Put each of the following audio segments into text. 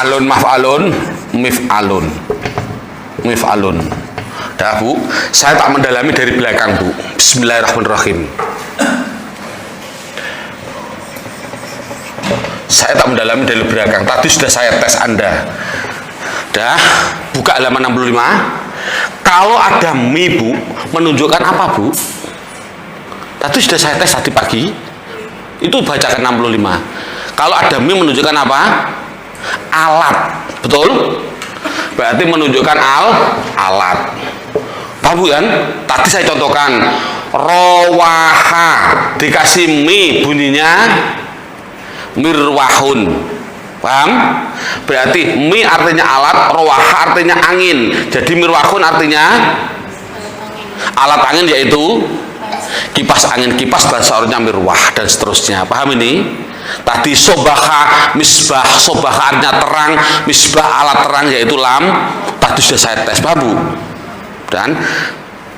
alun maf'alun mif'alun. Mif'alun. Dah Bu, saya tak mendalami dari belakang Bu. Bismillahirrahmanirrahim. Saya tak mendalami dari belakang. Tadi sudah saya tes Anda. Dah, buka halaman 65. Kalau ada mi Bu, menunjukkan apa Bu? Tadi sudah saya tes tadi pagi. Itu bacakan 65. Kalau ada mi menunjukkan apa? Alat. Betul? Berarti menunjukkan alat. Paham Bu kan? Tadi saya contohkan rawaha, dikasih mi bunyinya mirwahun. Paham? Berarti mi artinya alat, rawaha artinya angin. Jadi mirwahun artinya alat angin, yaitu kipas angin. Kipas bahasa Arabnya mirwah dan seterusnya. Paham ini? Tadi sobaha misbah, sobaha artinya terang, misbah alat terang yaitu lam. Tadi sudah saya tes. Paham Bu? Dan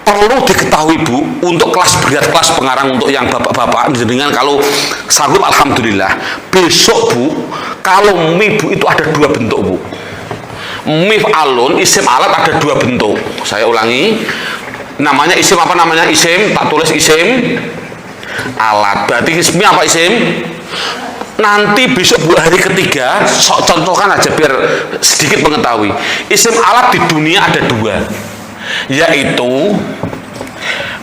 perlu diketahui Bu, untuk kelas berat, kelas pengarang, untuk yang bapak-bapak dengan kalau sanggup alhamdulillah. Besok Bu, kalau mi Bu itu ada dua bentuk Bu. Mif'alun isim alat ada dua bentuk. Saya ulangi, namanya isim apa namanya? Isim, tak tulis isim alat. Berarti ismi apa isim? Nanti besok Bu, hari ketiga contohkan aja biar sedikit mengetahui. Isim alat di dunia ada dua, yaitu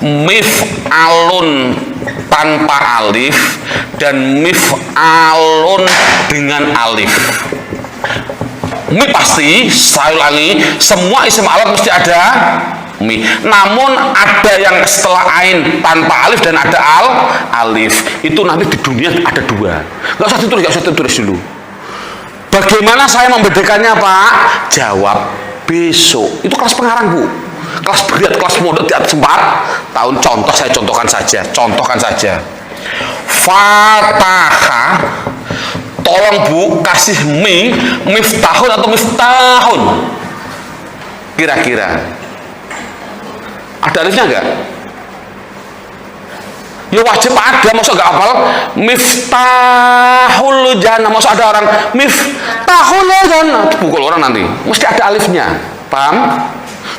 mif'alun tanpa alif dan mif'alun dengan alif. Mi pasti, saya ulangi, semua isim alat mesti ada mi. Namun ada yang setelah ain tanpa alif dan ada alif. Itu nanti di dunia ada dua. Gak usah ditulis dulu. Bagaimana saya membedakannya Pak? Jawab besok. Itu kelas pengarang Bu. Kelas berat, kelas modal di atas 4 tahun. Contoh, saya contohkan saja. Fataha, tolong Bu kasih mi, miftahun atau miftahun? Kira-kira ada alifnya enggak? Ya wajib ada, masa enggak hafal? Miftahul jannah, masa ada orang miftahul jannah pukul orang nanti, mesti ada alifnya. Paham?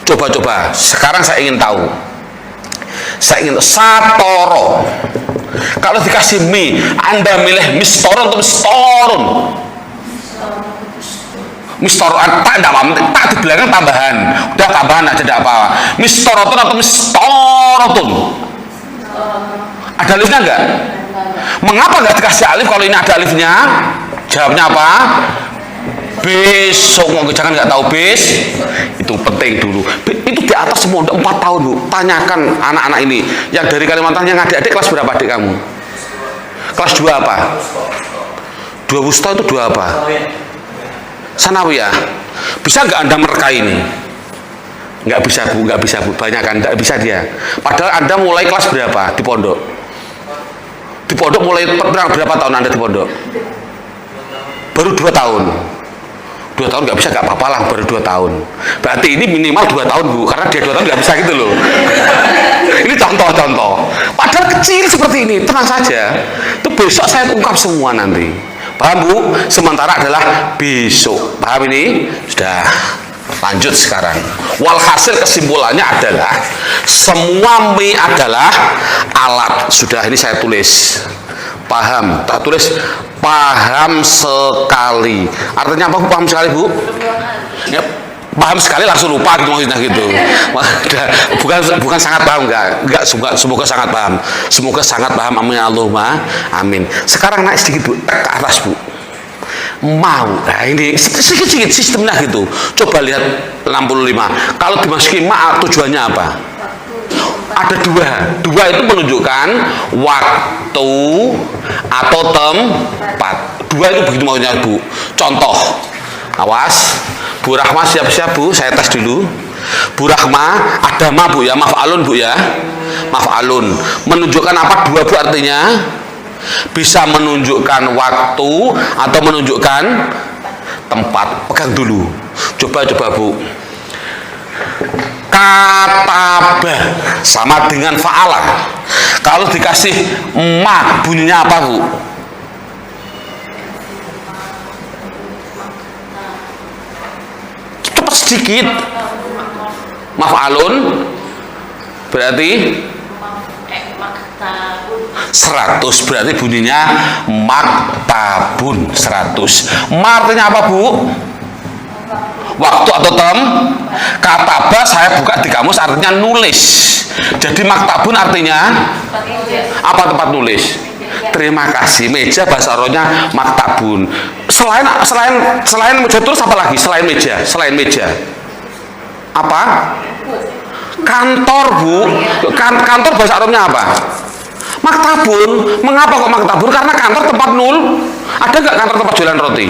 Coba sekarang saya ingin tahu, satoro. Kalau dikasih mi, Anda milih mistoron atau mistorun? Mistoron, tak enggak apa, tak di belakang tambahan. Udah tambahan aja, tidak apa. Mistorotun atau mistorotun? Ada alifnya enggak? Mengapa enggak dikasih alif kalau ini ada alifnya? Jawabnya apa? Besok. Jangan nggak tahu itu penting dulu. Itu di atas semua 4 tahun Bu. Tanyakan anak-anak ini yang dari Kalimantan, yang adik-adik kelas berapa adik kamu? Kelas 2 apa? 2 wusta itu 2 apa? Sanawiyah. Bisa nggak Anda mereka ini? Nggak bisa Bu, banyak kan, nggak bisa dia. Padahal Anda mulai kelas berapa di pondok? Di pondok mulai berapa tahun Anda di pondok? Baru 2 tahun. 2 tahun nggak bisa, nggak apa-apa lah, baru 2 tahun. Berarti ini minimal 2 tahun Bu, karena dia 2 tahun nggak bisa gitu loh. Ini contoh. Padahal kecil seperti ini, tenang saja. Itu besok saya ungkap semua nanti. Paham Bu? Sementara adalah besok. Paham ini? Sudah. Lanjut sekarang. Walhasil kesimpulannya adalah semua mi adalah alat. Sudah, ini saya tulis. Paham? Tak tulis paham sekali. Artinya apa Bu? Paham sekali Bu? Ya, paham sekali langsung lupa gitu maksudnya gitu. Bukan sangat paham, enggak, semoga sangat paham. Semoga sangat paham, amin Allahumma amin. Sekarang naik sedikit Bu, ke atas Bu. Mau. Nah, ini sedikit sistemnya gitu. Coba lihat 65. Kalau dimasuki ma, tujuannya apa? Ada dua itu menunjukkan waktu atau tempat. 2 itu begitu maunya Bu. Contoh, awas, Bu Rahma siap-siap Bu, saya tes dulu. Bu Rahma, ada ma Bu ya, maf'alun Bu ya, maf'alun. Menunjukkan apa 2 Bu artinya? Bisa menunjukkan waktu atau menunjukkan tempat. Pegang dulu. Coba Bu. Kataba sama dengan fa'ala. Kalau dikasih ma, bunyinya apa Bu? sedikit. Maf'alun berarti 100, berarti bunyinya maktabun 100. Ma artinya apa, Bu? Waktu atau tem? Kataba saya buka di kamus artinya nulis. Jadi maktabun artinya apa? Tempat nulis. Terima kasih. Meja bahasa Arabnya maktabun. Selain meja tulis apa lagi? Selain meja. Apa? Kantor, Bu. Kantor bahasa Arabnya apa? Maktabun. Mengapa kok maktabun? Karena kantor tempat nul. Ada nggak kantor tempat jualan roti?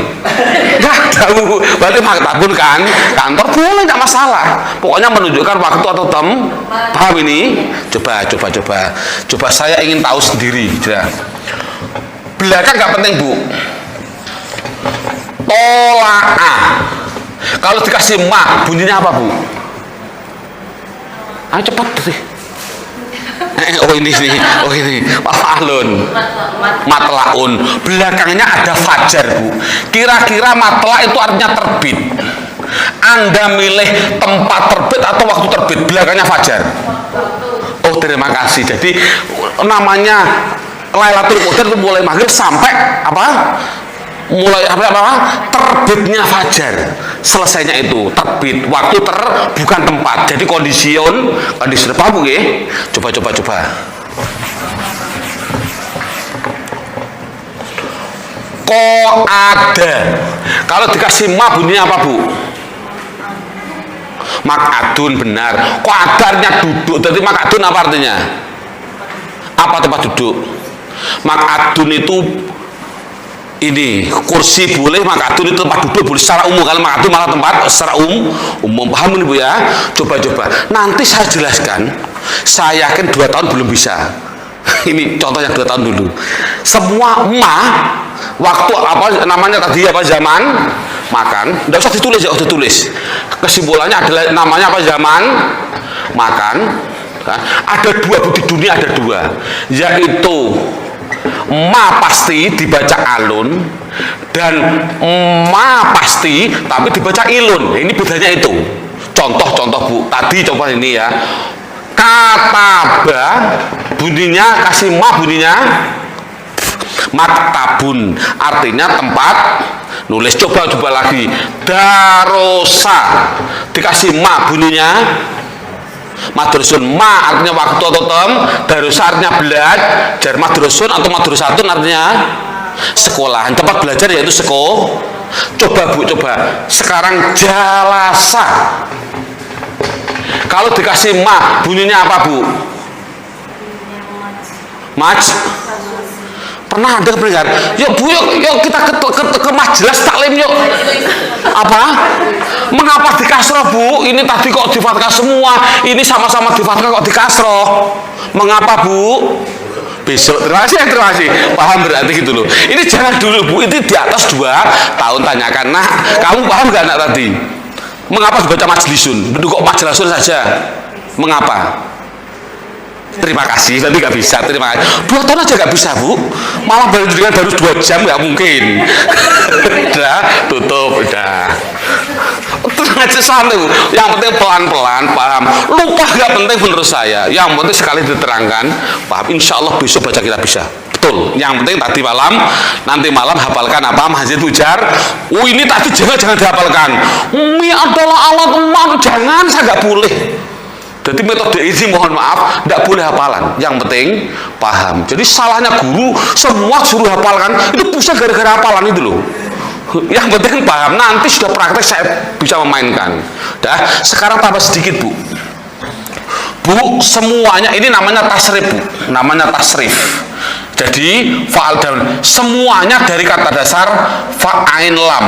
Nggak ada, Bu. Berarti maktabun kan? Kantor boleh, nggak masalah. Pokoknya menunjukkan waktu atau tem. Paham ini? Coba saya ingin tahu sendiri. Belakang nggak penting, Bu. Tola'a. Kalau dikasih ma, bunyinya apa, Bu? Ayo cepat sih. Oh ini maf'alun matlaun, belakangnya ada fajar, Bu. Kira-kira matla itu artinya terbit. Anda milih tempat terbit atau waktu terbit? Belakangnya fajar. Oh terima kasih. Jadi namanya Lailatul Qadar itu mulai maghrib sampai apa? Mulai apa? Terbitnya fajar. Selesainya itu terbit, waktu bukan tempat. Jadi kondisi paham ya? Coba. Kok ada? Kalau dikasih ma bunyinya apa, Bu? Makadun, benar. Kok adarnya duduk. Jadi makadun apa artinya? Apa tempat duduk? Makadun itu ini kursi boleh, makadun itu tempat duduk boleh secara umum. Kalau makadun malah tempat secara umum. Paham ini, Bu ya? Coba. Nanti saya jelaskan. Saya yakin 2 tahun belum bisa. Ini contoh yang 2 tahun dulu. Semua waktu apa namanya tadi, apa zaman makan, tidak usah ditulis. Kesimpulannya adalah namanya apa, zaman makan. Ada 2 di dunia, ada 2, yaitu ma pasti dibaca alun dan ma pasti tapi dibaca ilun. Ini bedanya itu. Contoh, Bu. Tadi coba ini ya. Kataba bunyinya kasih ma bunyinya maktabun, artinya tempat nulis. Coba lagi. Darosa dikasih ma bunyinya madrusun. Ma artinya waktu atau tem. Darosa artinya belajar. Madrusun atau madrusatun artinya sekolahan, tempat belajar yaitu sekolah. Coba, Bu, sekarang jalasa. Kalau dikasih ma bunyinya apa, Bu? Pernah Anda berikan? Yuk, Bu, yuk kita ke majelis taklim yuk. Apa? Mengapa di kasroh, Bu? Ini tadi kok di fathah semua. Ini sama-sama di fathah kok di kasroh. Mengapa, Bu? Besok. Terima kasih. Paham berarti gitu loh. Ini jangan dulu, Bu. Ini di atas 2 tahun tanyakan. Nah, kamu paham gak anak tadi? Mengapa dibaca majlisun? Kok majlisun saja? Mengapa? Terima kasih, nanti nggak bisa. Terima kasih. 2 tahun aja nggak bisa, Bu. Malah baru 2 jam, nggak mungkin. Udah, tutup, udah. Tenang aja, santai, Bu. Yang penting pelan-pelan, paham. Lupa nggak penting menurut saya. Yang penting sekali diterangkan, paham. Insya Allah besok baca kita bisa. Betul. Yang penting nanti malam hafalkan apa? Masjid ujar. Oh ini tadi jangan dihafalkan. Ini adalah alat emak. Jangan, saya nggak boleh. Jadi metode ini mohon maaf, tidak boleh hafalan. Yang penting paham. Jadi salahnya guru semua suruh hafalkan, itu pusing gara-gara hafalan itu loh. Yang penting paham. Nanti sudah praktek saya bisa memainkan. Dah, sekarang tambah sedikit, Bu. Bu, semuanya ini namanya tasrif, Bu. Namanya tasrif. Jadi fa'al dan semuanya dari kata dasar fa'ain lam,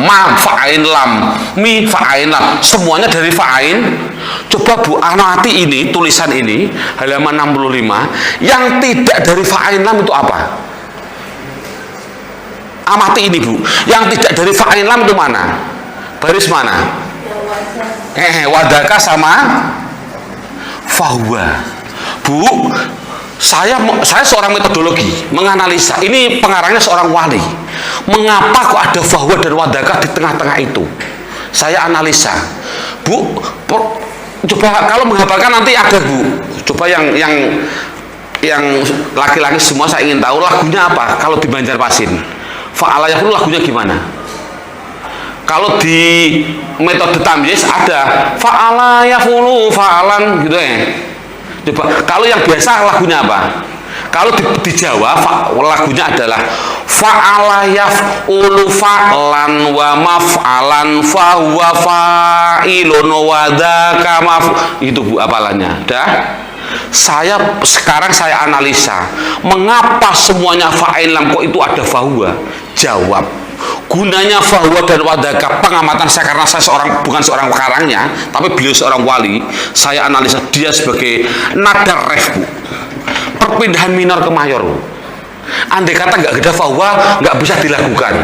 ma fa'ain lam, mi fa'ain lam. Semuanya dari fa'ain. Coba, Bu, amati ini tulisan ini halaman 65. Yang tidak dari fa'ain lam itu apa? Amati ini, Bu. Yang tidak dari fa'ain lam itu mana? Baris mana? Wadaka sama fahuwa. Bu, Saya seorang metodologi menganalisa. Ini pengarangnya seorang wali. Mengapa kok ada fahuwa dan wadaka di tengah-tengah itu? Saya analisa. Bu, coba kalau menghafalkan nanti ada Bu. Coba yang laki-laki semua saya ingin tahu lagunya apa. Kalau di Banjarmasin, fa'ala yaf'ulu lagunya gimana? Kalau di metode tamyiz ada fa'ala yaf'ulu fa'alan gitu ya. Coba kalau yang biasa lagunya apa? Kalau di Jawa lagunya adalah fa'ala yaf'ulu fa'lan wa maf'alan fa huwa fa'ilun wa dzaka itu Bu apalannya. Dah. Sekarang saya analisa mengapa semuanya fa'il lam kok itu ada fahuwa. Jawab, gunanya fahuwa dan wadaka pengamatan saya, karena saya bukan seorang pengarangnya tapi beliau seorang wali. Saya analisa dia sebagai nada ref Bu, perpindahan minor ke mayor Bu. Andai kata nggak ada fahuwa nggak bisa dilakukan.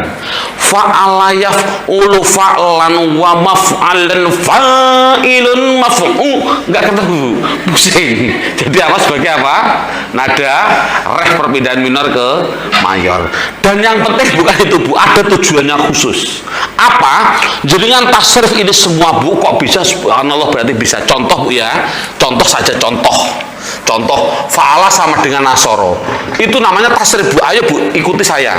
Fa'ala yaf'ulu fa'lan wa maf'alan fa'ilun maf'u, nggak ketemu, pusing. Jadi apa sebagai apa? Nada ref perpindahan minor ke mayor. Dan yang penting bukan itu Bu, ada tujuannya khusus. Apa? Jadi dengan tasrif ini semua Bu kok bisa, subhanallah, berarti bisa. Contoh Bu ya, contoh saja contoh fa'ala sama dengan nasoro, itu namanya tasrif Bu. Ayo Bu ikuti saya.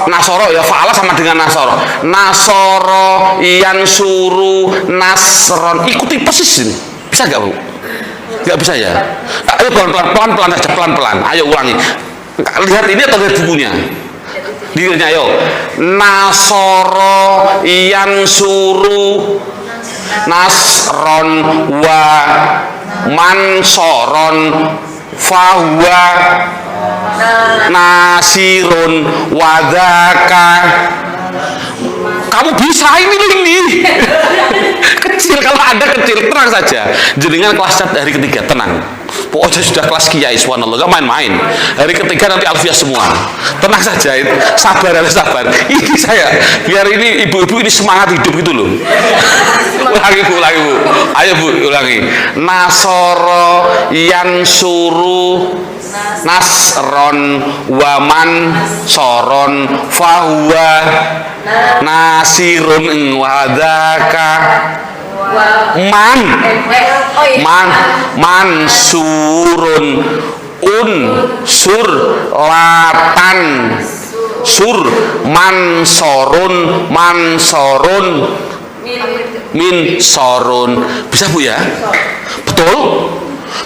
Nasoro ya, fa'ala sama dengan nasoro. Nasoro yansuru nasron, ikuti persis ini. Bisa nggak Bu? Nggak bisa ya? Ayo pelan-pelan saja, pelan-pelan. Ayo ulangi. Lihat ini atau lihat bukunya? Dirinya ayo. Nasoro yansuru nasron wa mansoron fahuwa nasirun wadaka. Kamu bisa ini kecil, kalau Anda kecil tenang saja. Jenengan kelas cat hari ketiga tenang. Pokoknya sudah kelas kiai, subhanallah, gak main-main. Hari ketiga nanti alfiah semua. Tenang saja, sabar. Ini saya, biar ini ibu-ibu ini semangat hidup gitu loh. Ulangi Bu. Ayo Bu, ulangi. Nasoro yansuru nasron waman soron fahuwa nasirun wadaka mansurun sur latan sur mansorun min sorun. Bisa Bu ya? Betul?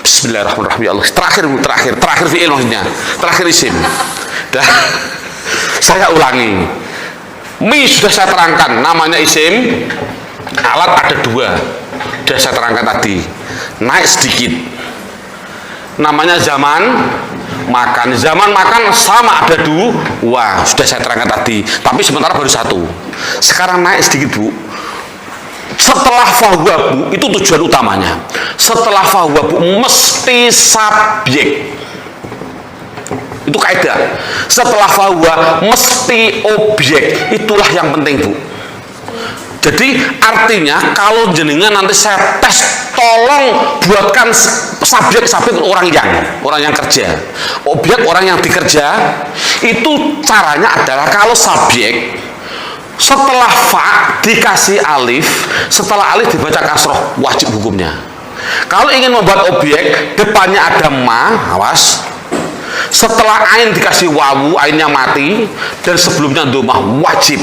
Bismillahirrahmanirrahim. Ya Allah. Terakhir fi'il maksudnya. Terakhir isim. Dah. Saya ulangi. Mi sudah saya terangkan, namanya isim. Alat ada dua. Sudah saya terangkan tadi. Naik sedikit. Namanya zaman makan. Zaman makan sama ada dua. Sudah saya terangkan tadi. Tapi sementara baru satu. Sekarang naik sedikit Bu. Setelah fahuwa Bu, itu tujuan utamanya. Setelah fahuwa Bu, mesti subjek. Itu kaidah. Setelah fahuwa, mesti objek. Itulah yang penting Bu. Jadi artinya kalau jenengan nanti saya tes, tolong buatkan subjek orang yang kerja. Objek orang yang dikerja. Itu caranya adalah kalau subjek setelah fa dikasih alif, setelah alif dibaca kasroh, wajib hukumnya. Kalau ingin membuat objek, depannya ada ma, awas. Setelah ain dikasih wawu, ainnya mati, dan sebelumnya domah, wajib.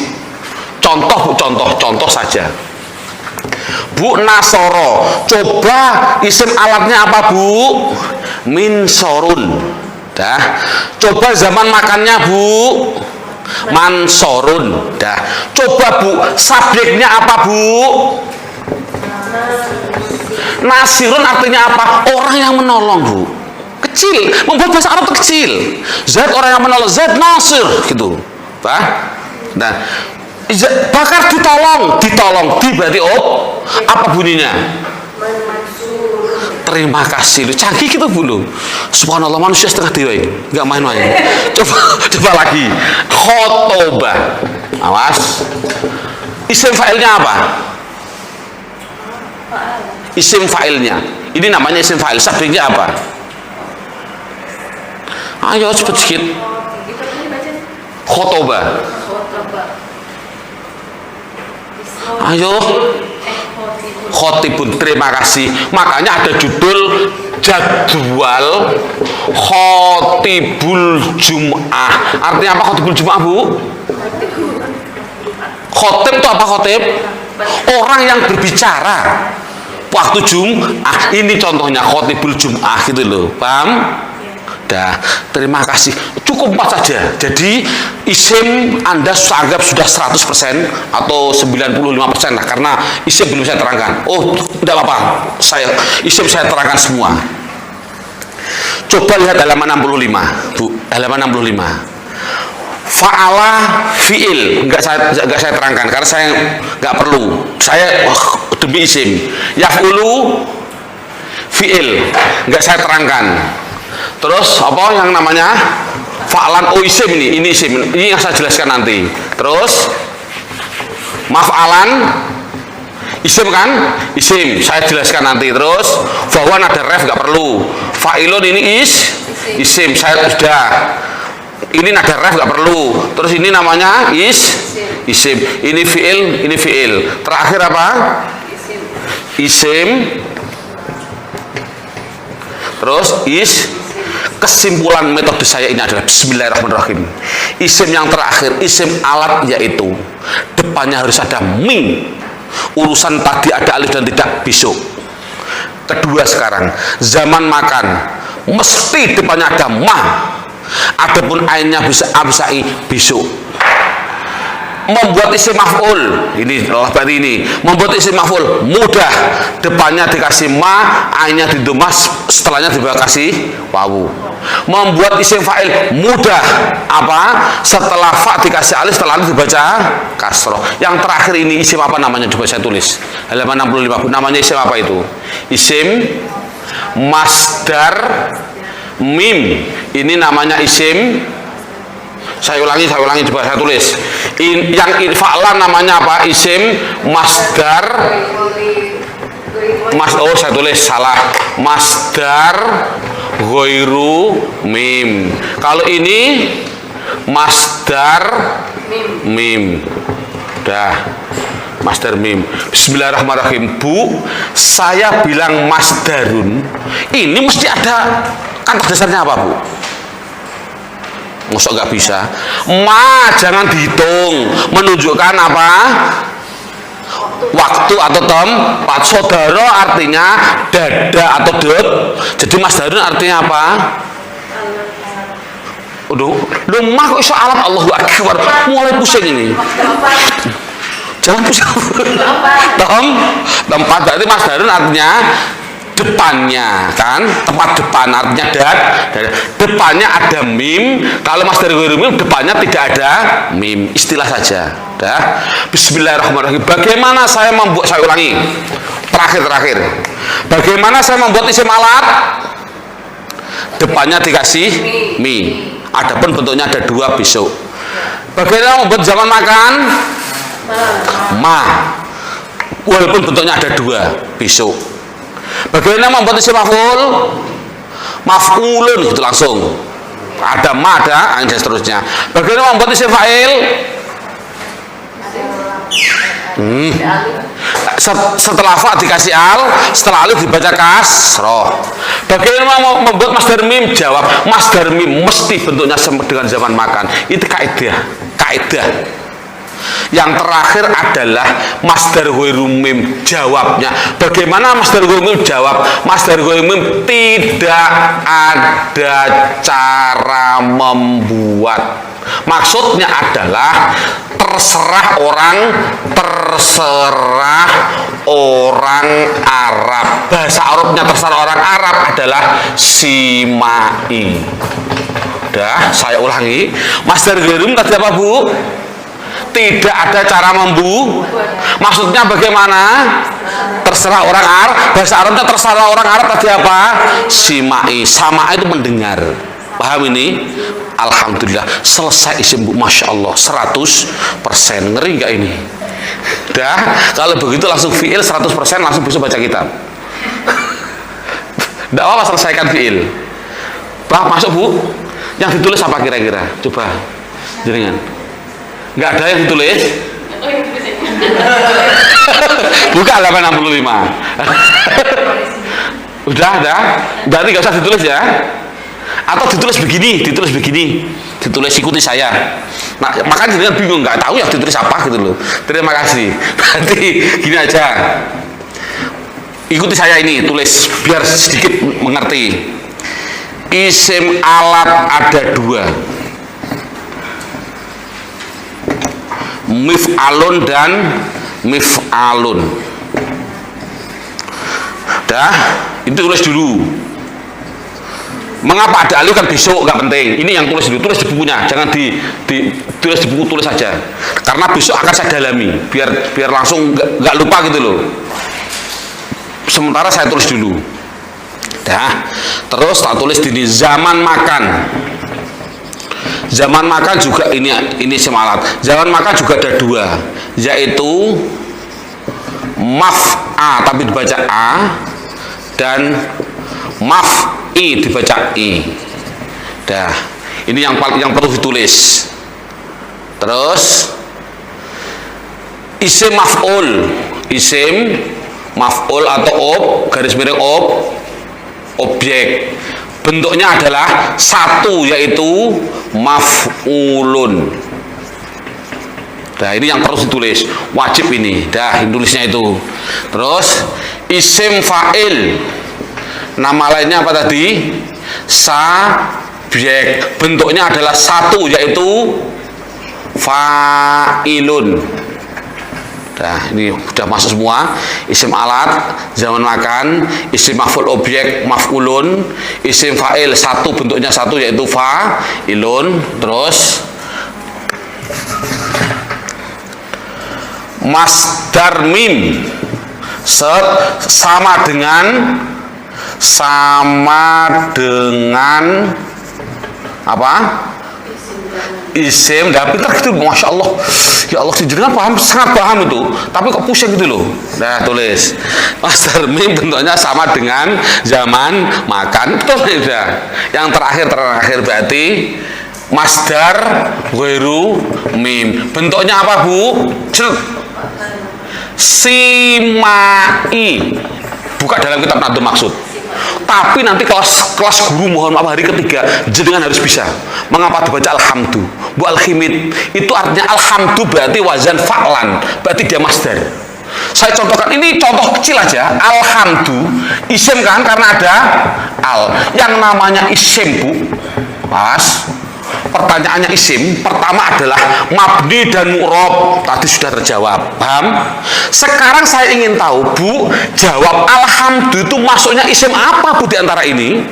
Contoh saja. Bu, nasoro, coba isim alatnya apa Bu? Min sorun. Dah. Coba zaman makannya Bu? Mansorun. Dah. Coba Bu, subjeknya apa Bu? Nasirun artinya apa? Orang yang menolong Bu. Kecil, membuat bahasa Arab itu kecil. Zat orang yang menolong, zat nasir gitu. Nah, bakar ditolong, di berarti apa bunyinya? Terima kasih, lu canggih gitu Bu. Subhanallah, manusia setengah dewa ini, nggak main-main. Coba lagi. Khotobah. Awas. Isim fa'ilnya apa? Isim fa'ilnya. Ini namanya isim fa'il. Subjeknya apa? Ayo cepet sedikit. Khotobah. Ayo. Khotibun, terima kasih. Makanya ada judul jadwal khotibul Jum'ah. Artinya apa khotibul Jum'ah, Bu? Khotib itu apa khotib? Orang yang berbicara waktu Jum'ah. Ini contohnya khotibul Jum'ah gitu loh. Paham? Dah, terima kasih. Cukup 4 saja. Jadi isim Anda anggap sudah 100% atau 95% lah, karena isim belum saya terangkan. Oh, tidak apa-apa. Isim saya terangkan semua. Coba lihat halaman 65, Bu. Halaman 65. Fa'ala fi'il enggak saya terangkan karena saya enggak perlu. Saya demi isim. Yaf'ulu fi'il enggak saya terangkan. Terus apa yang namanya fa'alan? Oh, isim ini isim. Ini yang saya jelaskan nanti. Terus maf'alan isim kan? Isim saya jelaskan nanti. Terus fawan ada ref enggak perlu. Fa'ilun ini isim saya sudah. Ini nada ref nggak perlu. Terus ini namanya isim. Ini fiil. Terakhir apa? Isim. Terus kesimpulan metode saya ini adalah bismillahirrahmanirrahim. Isim yang terakhir, isim alat, yaitu depannya harus ada mim. Urusan tadi ada alif dan tidak besok. Kedua sekarang, zaman makan mesti depannya ada ma. Adapun ainnya bisa i besok. Membuat isim maf'ul, ini berarti ini membuat isim maf'ul mudah, depannya dikasih ma, ainnya didomas, setelahnya dikasih wawu. Membuat isim fa'il mudah, apa? Setelah fa dikasih alif, setelahnya dibaca kasroh. Yang terakhir ini isim apa namanya? Coba saya tulis halaman 65. Namanya isim apa itu? Isim masdar mim. Ini namanya isim. Saya ulangi coba saya tulis. Yang fa'lan namanya apa? Isim masdar. Oh, saya tulis salah. Masdar ghairu mim. Kalau ini masdar mim. Dah. Masdar mim. Bismillahirrahmanirrahim. Bu, saya bilang masdarun. Ini mesti ada kata dasarnya apa, Bu? Masa nggak bisa? Ma jangan dihitung, menunjukkan apa? Waktu atau tempat. Saudara artinya dada atau dot. Jadi masdarun artinya apa? Udah, lumah kok iso alat, Allahu Akbar. Mulai pusing ini. Jangan pusing. Tempat berarti masdarun artinya depannya, kan? Tempat depan artinya depannya ada mim. Kalau masdar ghairu mim depannya tidak ada mim, istilah saja. Dah. Bismillahirrahmanirrahim. Bagaimana saya membuat, saya ulangi. Terakhir. Bagaimana saya membuat isim alat? Depannya dikasih mi. Adapun bentuknya ada dua besok. Bagaimana membuat zaman makan? Ma. Walaupun bentuknya ada dua besok. Bagaimana membuat isim maf'ul? Maf'ulun itu langsung. Ada ma, ada dan seterusnya. Bagaimana membuat isim fa'il? Setelah fa dikasih al, setelah alif dibaca kasroh. Bagaimana membuat masdar mim? Jawab, masdar mim mesti bentuknya sama dengan zaman makan. Itu kaidah. Yang terakhir adalah masdar ghairu mim. Jawabnya bagaimana masdar ghairu mim? Jawab, masdar ghairu mim tidak ada cara membuat. Maksudnya adalah terserah orang Arab. Bahasa Arabnya terserah orang Arab adalah simai. Udah, saya ulangi. Masdar ghairu mim tadi apa, Bu? Tidak ada cara maksudnya bagaimana? Terserah orang Arab. Bahasa Arabnya terserah orang Arab tadi apa? Simai. Sama itu mendengar. Paham ini? Alhamdulillah selesai isim, Bu. Masya Allah 100%. Ngeri nggak ini? Dah, kalau begitu langsung fiil 100%, langsung bisa baca kitab. Tidak apa-apa, selesaikan fiil. Masuk, Bu. Yang ditulis apa kira-kira? Coba jenengan. Nggak ada yang ditulis? Buka 865. Udah ada? Berarti nggak usah ditulis ya? Atau ditulis begini, ditulis ikuti saya. Nah, makanya jenengan bingung, nggak tahu ya ditulis apa gitu loh. Terima kasih. Berarti gini aja. Ikuti saya ini, tulis biar sedikit mengerti. Isim alat ada 2, mif'alun dan mif'alun. Dah, itu tulis dulu. Mengapa ada alif kan besok nggak penting. Ini yang tulis dulu, tulis di bukunya, jangan tulis di buku, tulis saja. Karena besok akan saya dalami, biar langsung nggak lupa gitu loh. Sementara saya tulis dulu. Dah, terus tak tulis di zaman makan. Zaman makan juga ini semalat. Zaman makan juga ada 2, yaitu maf'a tapi dibaca a dan maf'i dibaca i. Dah, ini yang perlu ditulis. Terus isim maf'ul atau garis miring objek, bentuknya adalah 1, yaitu maf'ulun. Nah, ini yang perlu ditulis, wajib ini. Dah, tulisnya itu. Terus isim fa'il, nama lainnya apa tadi? Subjek, bentuknya adalah 1, yaitu fa'ilun. Nah, ini sudah masuk semua. Isim alat, zaman makan, isim maf'ul objek, maf'ulun, isim fa'il 1, bentuknya 1, yaitu fa'ilun. Terus masdar mim sama dengan apa? Isim. Dah, pintar gitu, masya Allah. Ya Allah, jenengan paham, sangat paham itu. Tapi kok pusing gitu loh. Nah, tulis masdar mim bentuknya sama dengan zaman makan. Betul ya? Yang terakhir berarti masdar ghairu mim. Bentuknya apa, Bu? Simai. Buka dalam kitab Nadhum Maksud. Tapi nanti kelas guru, mohon maaf, hari ketiga jenengan harus bisa. Mengapa dibaca alhamdu? Bu Al-Khimid, itu artinya alhamdu berarti wazan fa'lan, berarti dia masdar. Saya contohkan, ini contoh kecil aja. Alhamdu isim kan, karena ada al. Yang namanya isim, Bu, pas pertanyaannya isim, pertama adalah mabni dan mu'rob. Tadi sudah terjawab, paham? Sekarang saya ingin tahu, Bu, jawab alhamdu itu masuknya isim apa, Bu, di antara ini?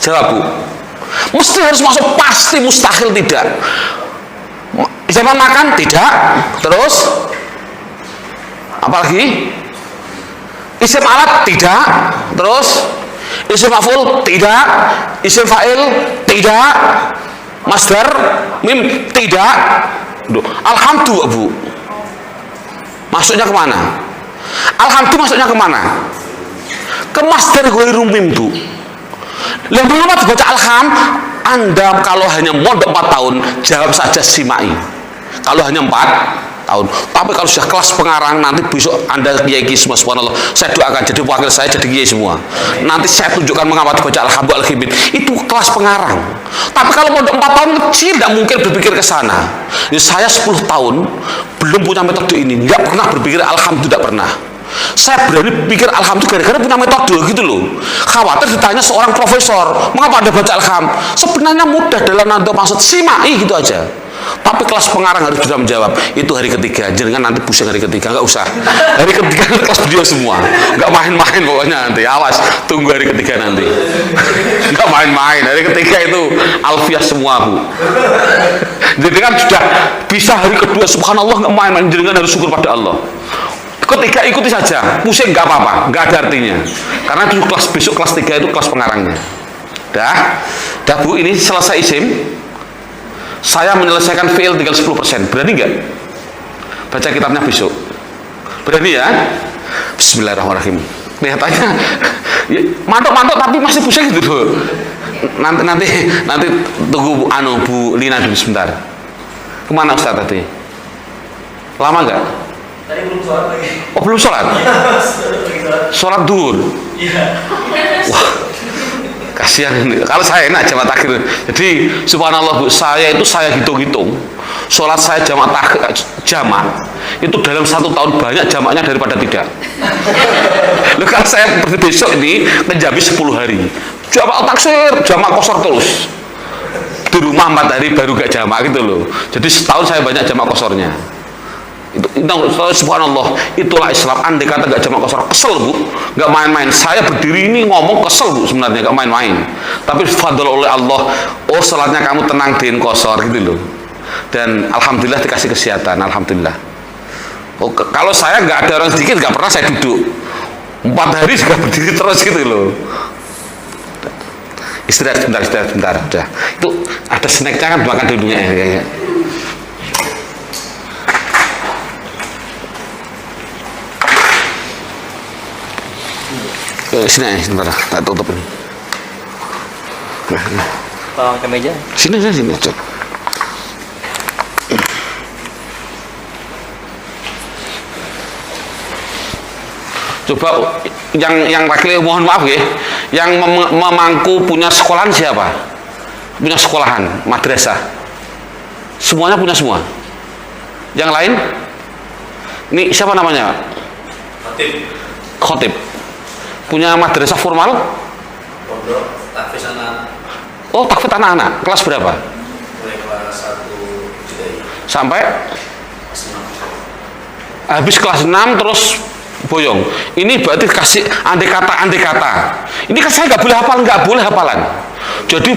Jawab, Bu. Mesti harus masuk, pasti mustahil tidak. Zaman makan tidak. Terus apalagi? Isim alat tidak. Terus isim maf'ul tidak. Isim fa'il tidak. Masdar mim tidak. Alhamdulillah, Bu, masuknya kemana? Alhamdulillah masuknya kemana? Ke masdar ghairu mim, Bu. Lah mengapa dibaca alham? Anda kalau hanya mondok 4 tahun, jawab saja simai. Kalau hanya 4 tahun. Tapi kalau sudah kelas pengarang, nanti besok Anda kiai semua, subhanallah, saya doakan jadi wakil saya, jadi kiai semua. Nanti saya tunjukkan mengapa dibaca alhamdulillah al-khimid. Itu kelas pengarang. Tapi kalau mondok 4 tahun kecil, tidak mungkin berpikir ke sana. Ya, saya 10 tahun belum punya metode ini, nggak pernah berpikir alhamdulillah, tidak pernah. Saya berani pikir alhamdulillah gara-gara punya metode gitu loh. Khawatir ditanya seorang profesor, mengapa Anda baca alham? Sebenarnya mudah dalam Nadhum Maksud, simai gitu aja. Tapi kelas pengarang harus bisa menjawab. Itu hari ketiga, jangan nanti pusing hari ketiga, nggak usah. Hari ketiga kelas beliau semua, nggak main-main pokoknya nanti. Awas, tunggu hari ketiga nanti. Nggak main-main, hari ketiga itu alfiah semua, Bu. Jadi kan sudah bisa hari kedua, subhanallah, nggak main-main. Jangan harus syukur pada Allah. Ketiga ikuti saja, pusing nggak apa-apa, nggak ada artinya. Karena itu kelas besok kelas 3 itu kelas pengarangnya. Dah Bu, ini selesai isim. Saya menyelesaikan fi'il tinggal 10%. Berani nggak? Baca kitabnya besok. Berani ya? Bismillahirrahmanirrahim. Kelihatannya ya, mantok-mantok tapi masih pusing gitu loh. Nanti tunggu Bu Lina dulu sebentar. Kemana Ustaz tadi? Lama nggak? Tadi belum sholat lagi. Oh belum sholat? Sholat duhur? Iya. Wah, kasihan ini. Kalau saya enak jamaah takhir. Jadi subhanallah Bu, saya hitung-hitung. Sholat saya jamaah itu dalam 1 tahun banyak jamaknya daripada tidak. Loh, kalau saya besok ini menjadi 10 hari. Jamaah taksir, jamaah kosor terus. Di rumah 4 hari baru gak jamak gitu loh. Jadi setahun saya banyak jamak kosornya. Itu subhanallah, itulah Islam. Andai kata gak jamak kosor, kesel Bu, gak main-main. Saya berdiri ini ngomong kesel Bu sebenarnya, gak main-main. Tapi fadl oleh Allah, oh salatnya kamu tenang din kosor gitu loh. Dan alhamdulillah dikasih kesehatan, alhamdulillah. Oh, kalau saya nggak ada orang sedikit, nggak pernah saya duduk 4 hari juga berdiri terus gitu loh. Istirahat sebentar. Udah. Itu ada snacknya kan, makan dulunya ya. Sini sebentar, tak tutup ini. Tolong ke meja. Sini. Coba yang wakil mohon maaf ya, yang memangku punya sekolahan siapa? Punya sekolahan, madrasah. Semuanya punya semua. Yang lain? Ini siapa namanya? Khotib. Punya madrasah formal? Pondok tahfiz anak. Oh, tahfiz anak-anak. Kelas berapa? Mulai kelas 1 ibtidaiyah sampai kelas 6. habis kelas 6 terus boyong. Ini berarti kasih andai kata. Ini kan saya nggak boleh hafalan. Jadi